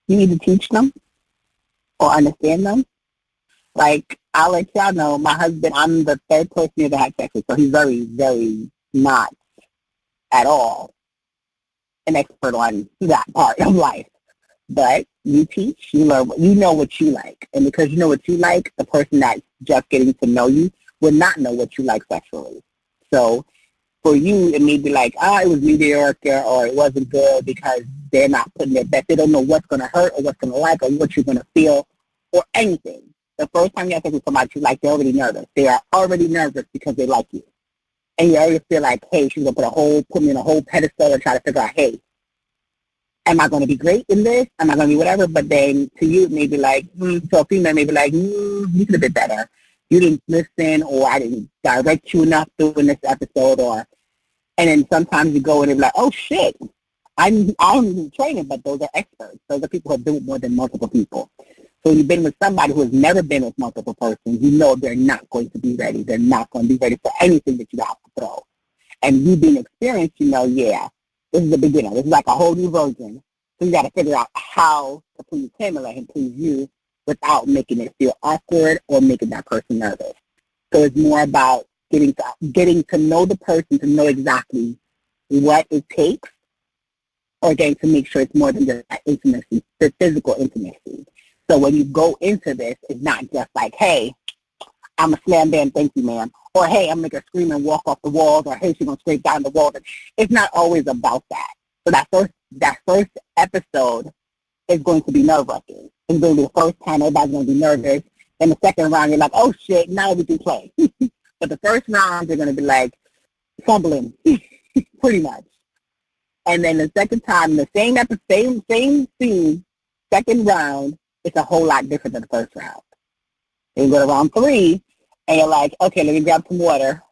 you need to teach them or understand them. Like, I'll let y'all know, my husband, I'm the third person he ever had sex with, so he's very, very not at all an expert on that part of life. But you teach, you learn, you know what you like. And because you know what you like, the person that's just getting to know you will not know what you like sexually. So for you, it may be like, it was mediocre or it wasn't good because they're not putting their best. They don't know what's going to hurt or what's going to like or what you're going to feel or anything. The first time you have sex with somebody you like, they're already nervous. They are already nervous because they like you. And you already feel like, hey, she's going to put me in a whole pedestal and try to figure out, hey, am I going to be great in this? Am I going to be whatever? But then to you, it may be like, to a female, may be like, you could have been better. You didn't listen, or I didn't direct you enough during this episode, and then sometimes you go and they're like, oh shit, I'm training, but those are experts. Those are people who have been with more than multiple people. So you've been with somebody who has never been with multiple persons. You know they're not going to be ready. They're not going to be ready for anything that you have to throw. And you being experienced, you know, yeah, this is the beginner. This is like a whole new version. So you got to figure out how to please him and let him please you without making it feel awkward or making that person nervous. So it's more about getting to know the person, to know exactly what it takes, or getting to make sure it's more than just that intimacy, the physical intimacy. So when you go into this, it's not just like, hey, I'm a slam bam, thank you, ma'am. Or, hey, I'm going to make her scream and walk off the walls. Or, hey, she's going to scrape down the walls. It's not always about that. So that first episode is going to be nerve-wracking. It's going to be the first time everybody's going to be nervous. And the second round, you're like, oh, shit, now we can play. But the first round, you're going to be like fumbling, pretty much. And then the second time, the same episode, same scene, second round, it's a whole lot different than the first round. Then you go to round 3, and you're like, okay, let me grab some water.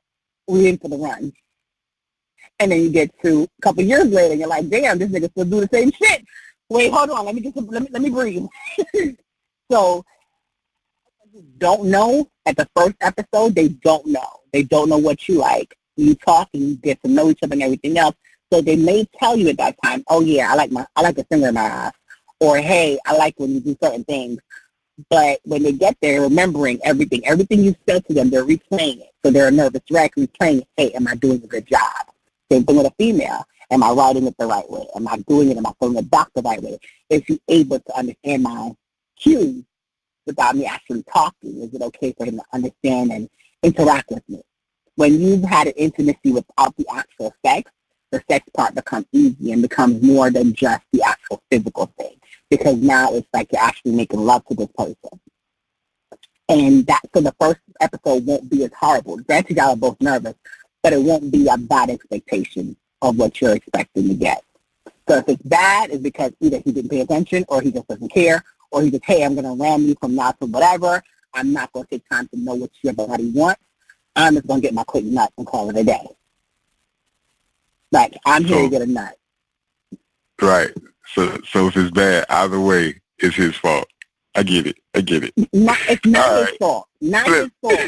We're in for the run. And then you get to a couple years later, and you're like, damn, this nigga still do the same shit. Wait, hold on, let me breathe. So, don't know at the first episode. They don't know. They don't know what you like. You talk and you get to know each other and everything else. So they may tell you at that time, oh yeah, I like a finger in my eye, or hey, I like when you do certain things. But when they get there, remembering everything you said to them, they're replaying it. So they're a nervous wreck, replaying it. Hey, am I doing a good job? Same thing with a female. Am I writing it the right way? Am I doing it? Am I putting it back the right way? If you're able to understand my cues without me actually talking? Is it okay for him to understand and interact with me? When you've had an intimacy without the actual sex, the sex part becomes easy and becomes more than just the actual physical thing, because now it's like you're actually making love to this person. And so the first episode won't be as horrible. Granted, y'all are both nervous, but it won't be a bad expectation of what you're expecting to get. So if it's bad, it's because either he didn't pay attention, or he just doesn't care, or he just, hey, I'm going to ram you from now to whatever. I'm not going to take time to know what your body wants. I'm just going to get my quick nut and call it a day. Like, I'm here to get a nut. Right. So if it's bad, either way, it's his fault. I get it. It's not his fault. Not his fault.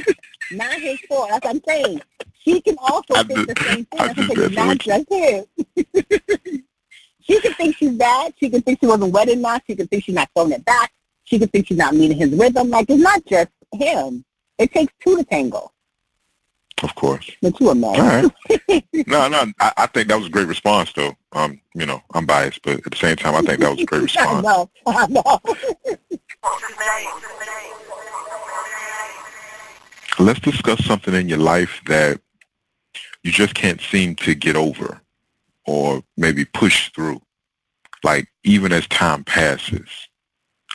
Not his fault. That's what I'm saying. She can also think the same thing. It's not just him. She can think she's bad. She can think she wasn't wet enough. She can think she's not throwing it back. She can think she's not meeting his rhythm. Like, it's not just him. It takes two to tango. Of course. But you a man. All right. No. I think that was a great response, though. I'm biased, but at the same time, I think that was a great response. I know. Let's discuss something in your life that you just can't seem to get over or maybe push through. Like, even as time passes.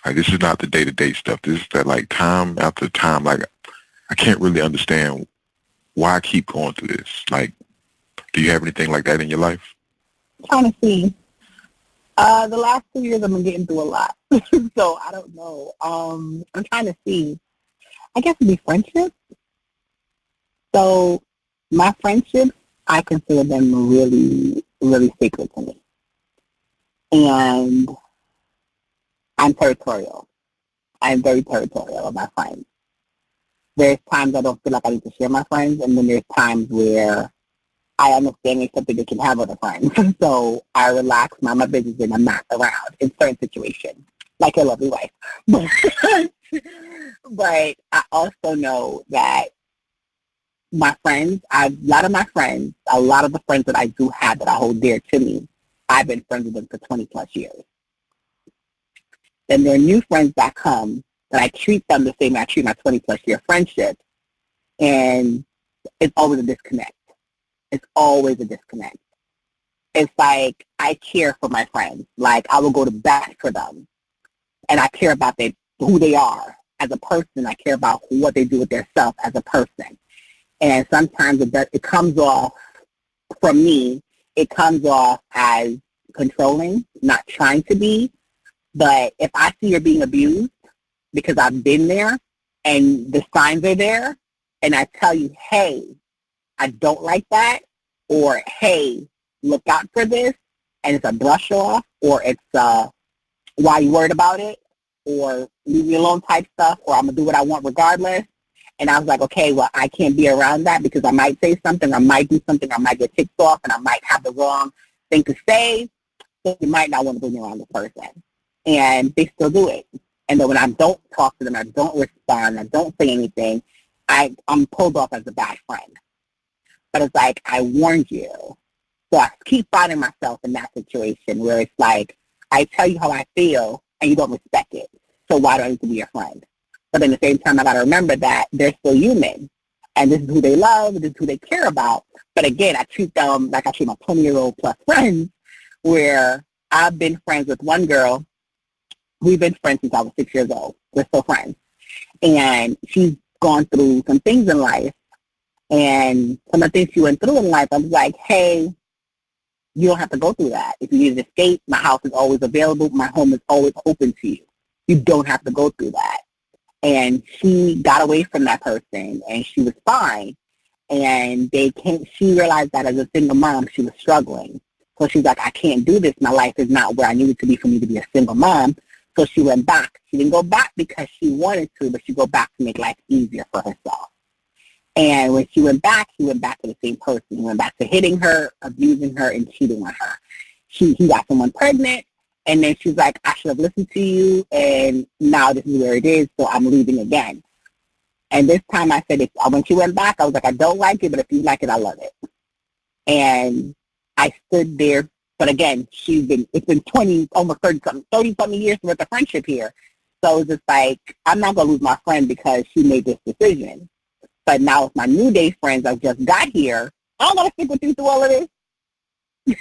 Like, this is not the day-to-day stuff. This is that, like, time after time. Like, I can't really understand why I keep going through this. Like, do you have anything like that in your life? I'm trying to see. The last 2 years I've been getting through a lot. So I don't know. I'm trying to see. I guess it'd be friendships. So my friendships, I consider them really, really sacred to me. And I'm territorial. I'm very territorial of my friends. There's times I don't feel like I need to share my friends, and then there's times where I understand it's something they can have other friends. So I relax, mind my business, and I'm not around in certain situations, like your lovely wife. But I also know that my friends, a lot of the friends that I do have that I hold dear to me, I've been friends with them for 20 plus years. Then there are new friends that come that I treat them the same way I treat my 20 plus year friendship. And it's always a disconnect. It's always a disconnect. It's like I care for my friends. Like, I will go to bat for them. And I care about who they are as a person. I care about what they do with their self as a person. And sometimes it comes off, from me, it comes off as controlling, not trying to be. But if I see you're being abused, because I've been there and the signs are there, and I tell you, hey, I don't like that, or hey, look out for this, and it's a brush off, or it's why you worried about it, or leave me alone type stuff, or I'm going to do what I want regardless. And I was like, okay, well, I can't be around that because I might say something, I might do something, I might get ticked off, and I might have the wrong thing to say, so you might not want to bring me around this person. And they still do it. And then when I don't talk to them, I don't respond, I don't say anything, I'm pulled off as a bad friend. But it's like, I warned you. So I keep finding myself in that situation where it's like, I tell you how I feel, and you don't respect it. So why do I need to be your friend? But at the same time, I got to remember that they're still human. And this is who they love, this is who they care about. But again, I treat them like I treat my 20-year-old plus friends, where I've been friends with one girl. We've been friends since I was 6 years old. We're still friends. And she's gone through some things in life. And some of the things she went through in life, I was like, hey, you don't have to go through that. If you need to escape, my house is always available. My home is always open to you. You don't have to go through that. And she got away from that person, and she was fine. And she realized that as a single mom, she was struggling. So she's like, I can't do this. My life is not where I need it to be for me to be a single mom. So she went back. She didn't go back because she wanted to, but she go back to make life easier for herself. And when she went back to the same person. He went back to hitting her, abusing her, and cheating on her. He got someone pregnant, and then she's like, I should have listened to you, and now this is where it is, so I'm leaving again. And this time I said, when she went back, I was like, I don't like it, but if you like it, I love it. And I stood there. But again, it's been 20, almost 30-something years worth of friendship here. So it's just like, I'm not going to lose my friend because she made this decision. But now with my new day friends I just got here, I'm going to stick with you through all of this.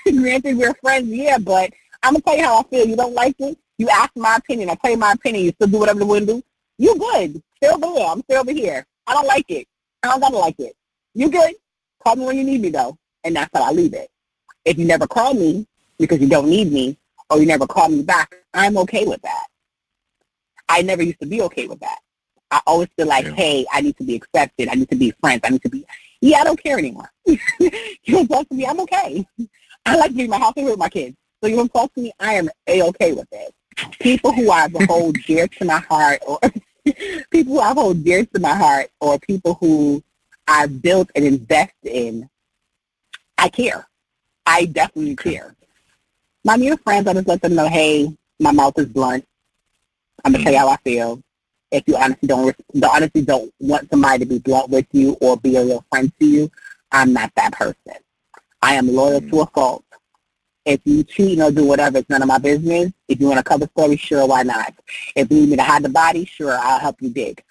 Granted, we're friends, yeah, but I'm going to tell you how I feel. You don't like it? You ask my opinion. I tell you my opinion. You still do whatever the wind do? You good. Stay over there. I'm still over here. I don't like it. I don't got to like it. You good? Call me when you need me, though. And that's how I leave it. If you never call me because you don't need me, or you never call me back, I'm okay with that. I never used to be okay with that. I always feel like, hey, I need to be accepted. I need to be friends. I need to be, I don't care anymore. You don't talk to me, I'm okay. I like to be in my house and with my kids. So you don't talk to me, I am A-okay with it. People who I hold dear to my heart, or people who I hold dear to my heart, or people who I've built and invested in, I care. I definitely care. My new friends, I just let them know, hey, my mouth is blunt. I'm going to tell you how I feel. If you honestly don't want somebody to be blunt with you or be a real friend to you, I'm not that person. I am loyal to a fault. If you cheat or do whatever, it's none of my business. If you want to cover story, sure, why not? If you need me to hide the body, sure, I'll help you dig.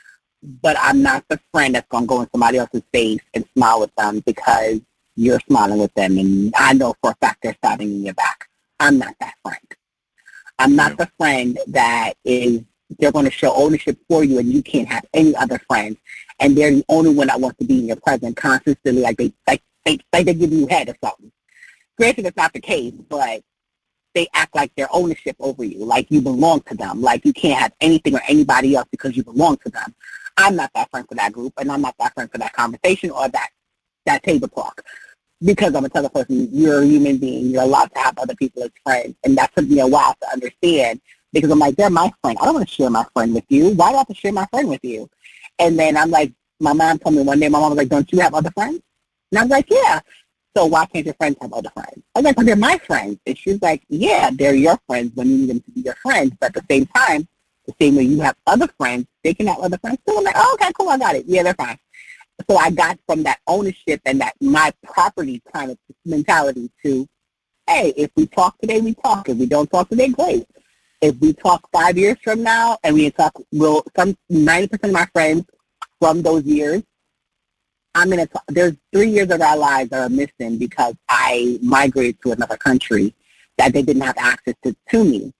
But I'm not the friend that's going to go in somebody else's face and smile with them because you're smiling with them, and I know for a fact they're stabbing in your back. I'm not that friend. I'm not the friend that they're going to show ownership for you and you can't have any other friends, and they're the only one that wants to be in your presence constantly, like they give you head or something. Granted, it's not the case, but they act like they're ownership over you, like you belong to them, like you can't have anything or anybody else because you belong to them. I'm not that friend for that group, and I'm not that friend for that conversation or that table talk. Because I'm going to tell the person, you're a human being. You're allowed to have other people as friends. And that took me a while to understand. Because I'm like, they're my friend. I don't want to share my friend with you. Why do I have to share my friend with you? And then I'm like, my mom told me one day, my mom was like, don't you have other friends? And I was like, yeah. So why can't your friends have other friends? I was like, well, they're my friends. And she was like, yeah, they're your friends when you need them to be your friends. But at the same time, the same way you have other friends, they can have other friends too. I'm like, oh, okay, cool, I got it. Yeah, they're fine. So I got from that ownership and that my property kind of mentality to, hey, if we talk today, we talk. If we don't talk today, great. If we talk 5 years from now and we talk, 90% of my friends from those years, there's 3 years of our lives that are missing because I migrated to another country that they didn't have access to me.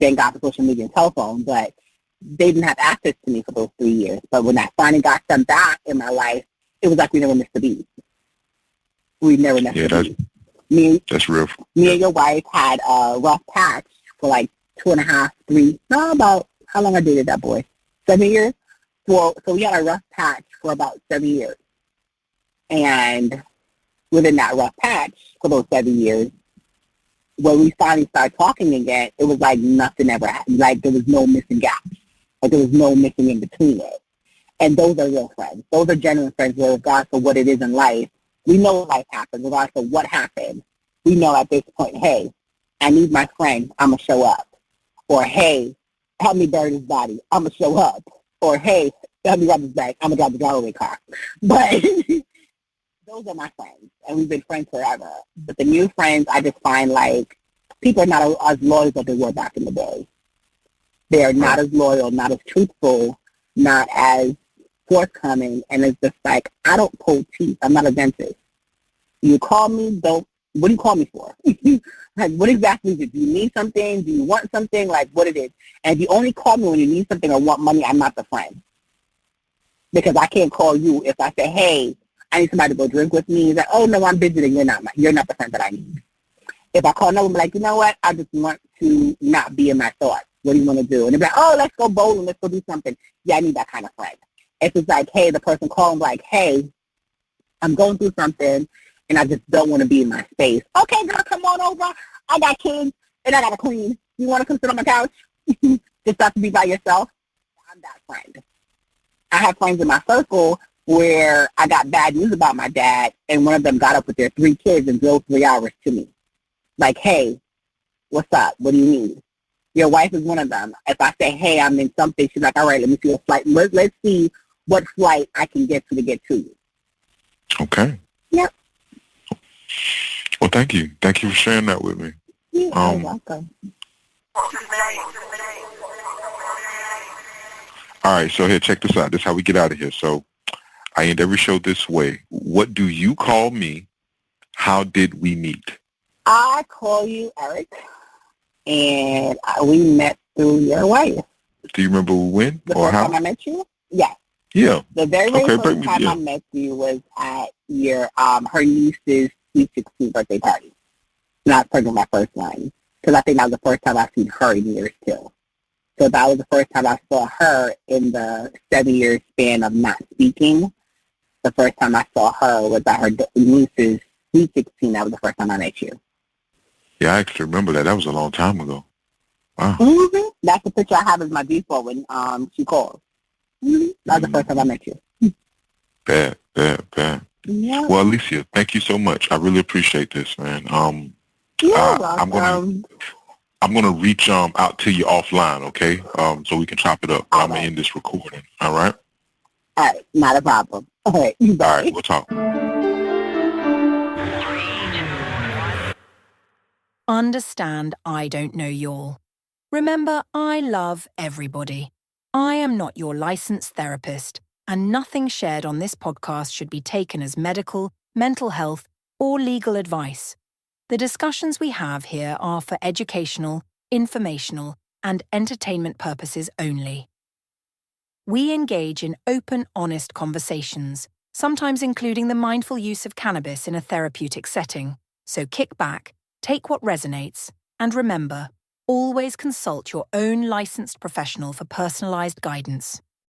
Thank God for social media and telephone, but they didn't have access to me for those 3 years. But when I finally got them back in my life, it was like we never missed a beat. We never missed a beat. That's real. Me and your wife had a rough patch for like 2.5, 3, about how long I dated that boy? 7 years? So we had a rough patch for about 7 years. And within that rough patch for those 7 years, when we finally started talking again, it was like nothing ever happened. Like there was no missing gaps. Like there was no missing in between it. And those are real friends. Those are genuine friends regardless of what it is in life. We know life happens. Regardless of what happened, we know at this point, hey, I need my friend. I'm going to show up. Or, hey, help me bury this body. I'm going to show up. Or, hey, help me grab this bag. I'm going to drive the driveway car. But those are my friends. And we've been friends forever. But the new friends, I just find like people are not as loyal as they were back in the day. They are not as loyal, not as truthful, not as forthcoming, and it's just like, I don't pull teeth. I'm not a dentist. You call me, what do you call me for? Like, what exactly is it? Do you need something? Do you want something? Like, what it is? And if you only call me when you need something or want money, I'm not the friend. Because I can't call you if I say, hey, I need somebody to go drink with me. He's like, oh, no, I'm busy, then you're not the friend that I need. If I call no one, I'm like, you know what? I just want to not be in my thoughts. What do you want to do? And they're like, oh, let's go bowling. Let's go do something. Yeah, I need that kind of friend. If it's like, hey, the person calling like, hey, I'm going through something, and I just don't want to be in my space. Okay, girl, come on over. I got kids, and I got a queen. You want to come sit on my couch? Just have to be by yourself? I'm that friend. I have friends in my circle where I got bad news about my dad, and one of them got up with their 3 kids and drove 3 hours to me. Like, hey, what's up? What do you need? Your wife is one of them. If I say, hey, I'm in something, she's like, all right, let me see a flight. Let's see what flight I can get to get to you. Okay. Yep. Well, thank you. Thank you for sharing that with me. You're welcome. All right, so here, check this out. This is how we get out of here. So I end every show this way. What do you call me? How did we meet? I call you Eric, and we met through your wife. Do you remember when The or first how? time I met you? Yes. Yeah. The very, Okay, very bring first me- time yeah. I met you was at your her niece's sweet 16 birthday party. Not talking my first one, because I think that was the first time I seen her in years too. So that was the first time I saw her in the 7-year span of not speaking. The first time I saw her was at her niece's sweet 16. That was the first time I met you. Yeah, I actually remember that. That was a long time ago. Wow. Mm-hmm. That's the picture I have as my default when she called. Mm-hmm. That was the first time I met you. Bad. Yeah. Well, Alicia, thank you so much. I really appreciate this, man. You're I'm welcome. gonna reach out to you offline, okay? So we can chop it up. I'm gonna end this recording. All right. All right, not a problem. All right, All bye. right. We'll talk. Understand I don't know y'all. Remember, I love everybody. I am not your licensed therapist, and nothing shared on this podcast should be taken as medical, mental health, or legal advice. The discussions we have here are for educational, informational, and entertainment purposes only. We engage in open, honest conversations, sometimes including the mindful use of cannabis in a therapeutic setting. So kick back, take what resonates, and remember, always consult your own licensed professional for personalized guidance.